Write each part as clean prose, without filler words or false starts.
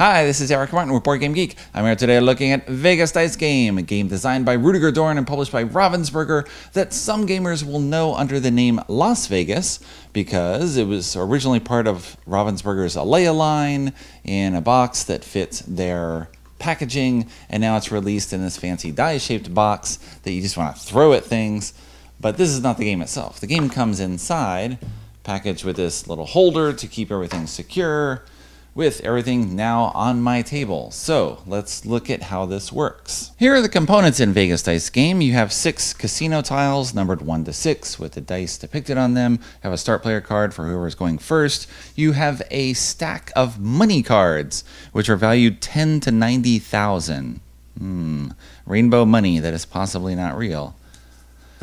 Hi, this is Eric Martin with Board Game Geek. I'm here today looking at Vegas Dice Game, a game designed by Rudiger Dorn and published by Ravensburger that some gamers will know under the name Las Vegas because it was originally part of Ravensburger's Alea line in a box that fits their packaging, and now it's released in this fancy die-shaped box that you just want to throw at things. But this is not the game itself. The game comes inside, packaged with this little holder to keep everything secure, with everything now on my table. So let's look at how this works. Here are the components in Vegas Dice Game. You have 6 casino tiles numbered 1 to 6 with the dice depicted on them. You have a start player card for whoever's going first. You have a stack of money cards, which are valued 10 to 90,000. Rainbow money that is possibly not real.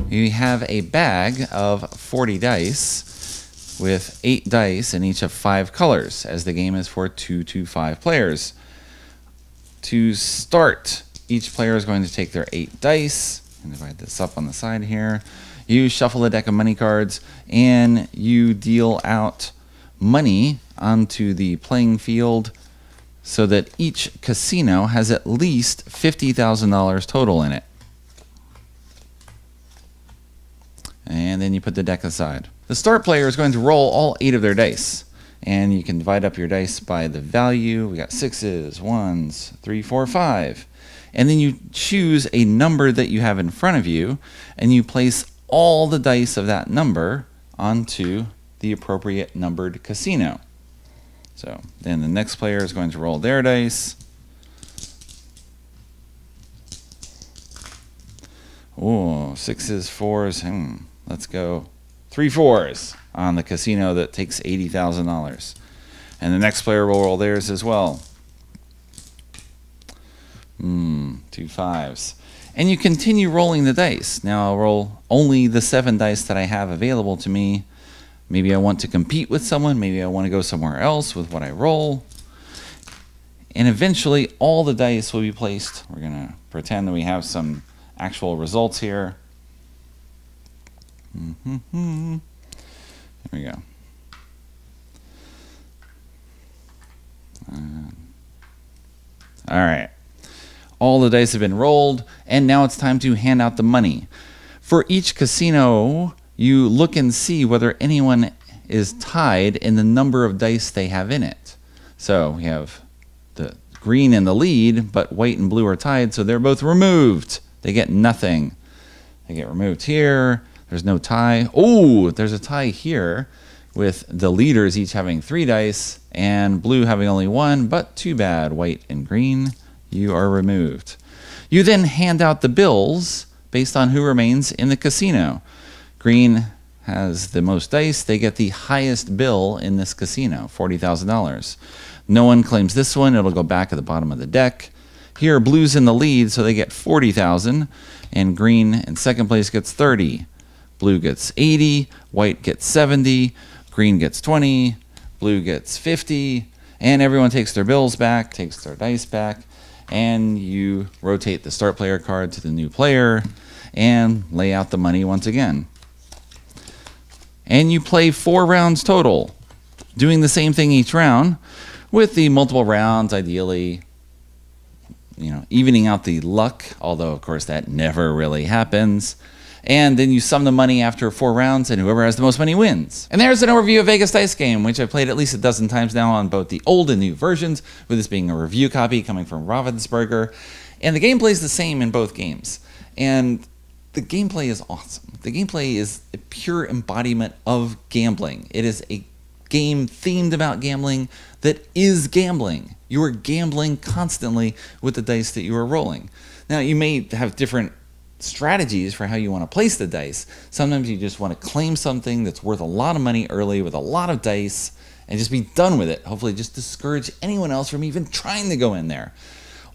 You have a bag of 40 dice with 8 dice in each of 5 colors, as the game is for 2 to 5 players. To start, each player is going to take their 8 dice, and divide this up on the side here. You shuffle a deck of money cards, and you deal out money onto the playing field so that each casino has at least $50,000 total in it. And then you put the deck aside. The start player is going to roll all 8 of their dice, and you can divide up your dice by the value. We got 6s, 1s, 3, 4, 5. And then you choose a number that you have in front of you, and you place all the dice of that number onto the appropriate numbered casino. So then the next player is going to roll their dice. Oh, 6s, 4s. Let's go 3 4s on the casino that takes $80,000. And the next player will roll theirs as well. 2 5s. And you continue rolling the dice. Now I'll roll only the 7 dice that I have available to me. Maybe I want to compete with someone. Maybe I want to go somewhere else with what I roll. And eventually all the dice will be placed. We're going to pretend that we have some actual results here. There we go. All right. All the dice have been rolled, and now it's time to hand out the money. For each casino, you look and see whether anyone is tied in the number of dice they have in it. So we have the green in the lead, but white and blue are tied, so they're both removed. They get nothing. They get removed here. There's no tie. Oh, there's a tie here with the leaders each having 3 dice and blue having only 1, but too bad, white and green, you are removed. You then hand out the bills based on who remains in the casino. Green has the most dice. They get the highest bill in this casino, $40,000. No one claims this one. It'll go back at the bottom of the deck. Here, blue's in the lead, so they get $40,000, and green in second place gets 30. Blue gets 80, white gets 70, green gets 20, blue gets 50, and everyone takes their bills back, takes their dice back, and you rotate the start player card to the new player and lay out the money once again. And you play 4 rounds total, doing the same thing each round, with the multiple rounds ideally, evening out the luck, although of course that never really happens. And then you sum the money after 4 rounds, and whoever has the most money wins. And there's an overview of Vegas Dice Game, which I've played at least a dozen times now on both the old and new versions, with this being a review copy coming from Ravensburger. And the gameplay is the same in both games. And the gameplay is awesome. The gameplay is a pure embodiment of gambling. It is a game themed about gambling that is gambling. You are gambling constantly with the dice that you are rolling. Now, you may have different strategies for how you want to place the dice. Sometimes you just want to claim something that's worth a lot of money early with a lot of dice and just be done with it. Hopefully just discourage anyone else from even trying to go in there.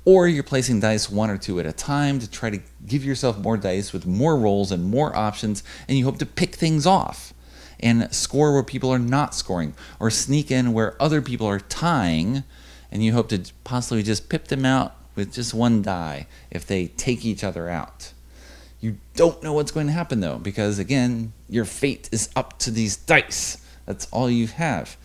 Or you're placing dice 1 or 2 at a time to try to give yourself more dice with more rolls and more options, and you hope to pick things off and score where people are not scoring, or sneak in where other people are tying, and you hope to possibly just pip them out with just 1 die if they take each other out. You don't know what's going to happen, though, because, again, your fate is up to these dice. That's all you have.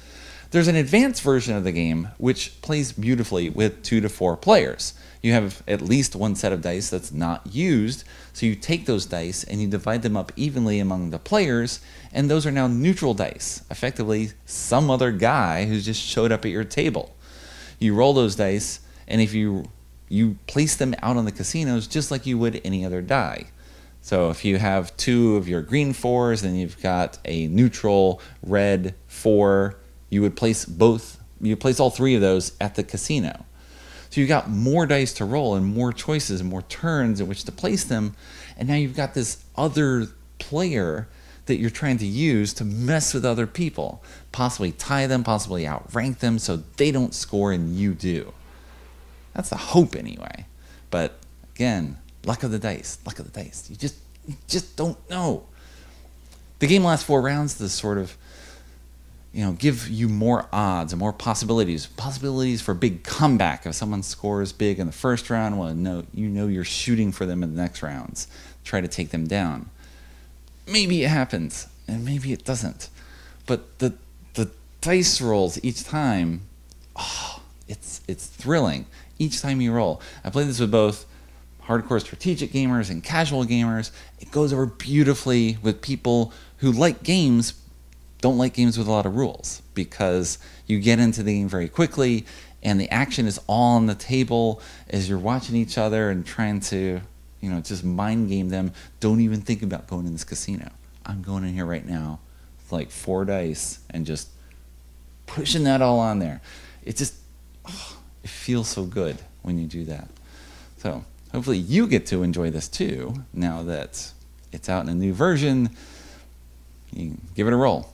There's an advanced version of the game which plays beautifully with 2 to 4 players. You have at least one set of dice that's not used, so you take those dice and you divide them up evenly among the players, and those are now neutral dice, effectively some other guy who's just showed up at your table. You roll those dice, and if you place them out on the casinos just like you would any other die. So if you have 2 of your green 4s, then you've got a neutral red 4, you would place all 3 of those at the casino. So you got more dice to roll and more choices and more turns in which to place them, and now you've got this other player that you're trying to use to mess with other people, possibly tie them, possibly outrank them so they don't score and you do. That's the hope anyway. But again, luck of the dice, luck of the dice. You just don't know. The game lasts 4 rounds to sort of, give you more odds and more possibilities for a big comeback. If someone scores big in the first round, well, you're shooting for them in the next rounds, try to take them down. Maybe it happens, and maybe it doesn't. But the dice rolls each time, it's thrilling. Each time you roll. I played this with both hardcore strategic gamers and casual gamers. It goes over beautifully with people who like games, don't like games with a lot of rules, because you get into the game very quickly and the action is all on the table as you're watching each other and trying to, just mind game them. Don't even think about going in this casino. I'm going in here right now with like 4 dice and just pushing that all on there. It just, it feels so good when you do that. So hopefully you get to enjoy this too, now that it's out in a new version. You give it a roll.